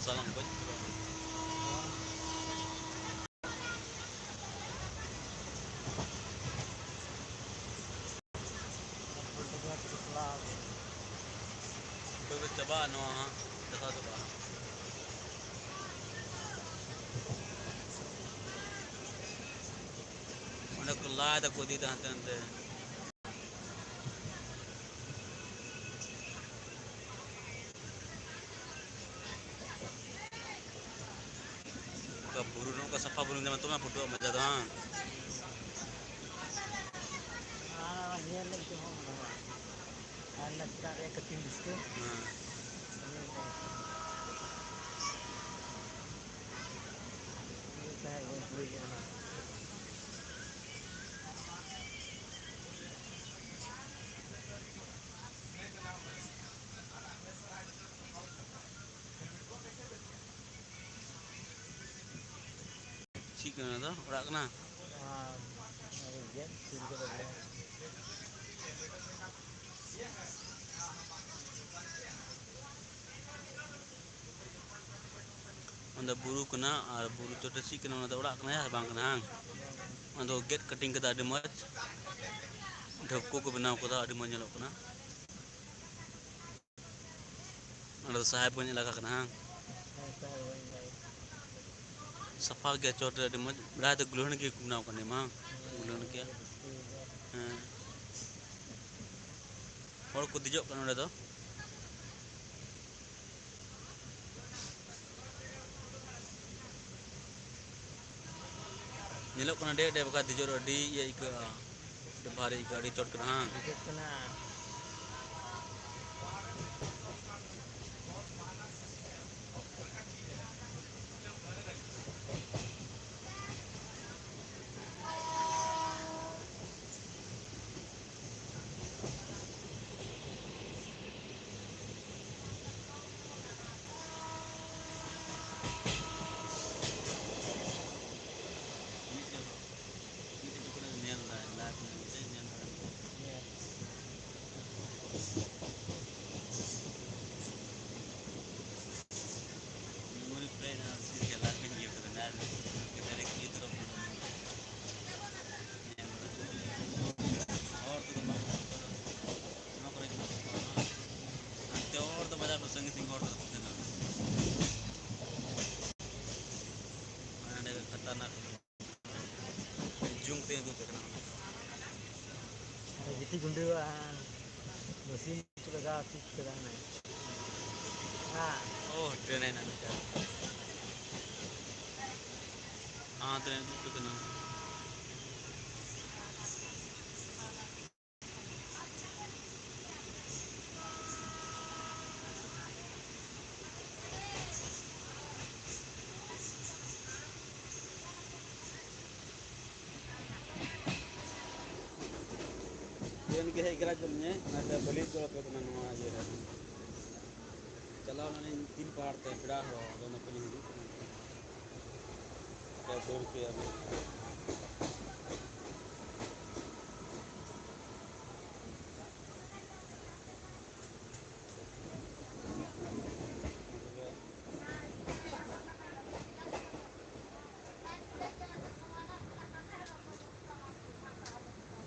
Salam buat coba no ha jasa coba onda kulla da kodi da ante ka buru no ka safa buru zaman tu na foto maja da sih kena da ora kena onda buru kena buru tu sih kena onda ora kena ya bang kena onda get cutting kada ada maj dhapko ko बनाव kada ada manjalo kena onda sahab ko nyala kena safa ge chot ada maj berada gulun ke बनाव kene ma gulun ke hor ko dijok kan onda do nyelok kena de baka dijok di ya ika de bari ika di chot kena oh train na train tu kena train ke hai kira jomnya ada beli tu apa kena no aja चलाओ ना तीन पहाड़ ते बिड़ा हो दोनों को नहीं हिड़ू के दौड़ के अभी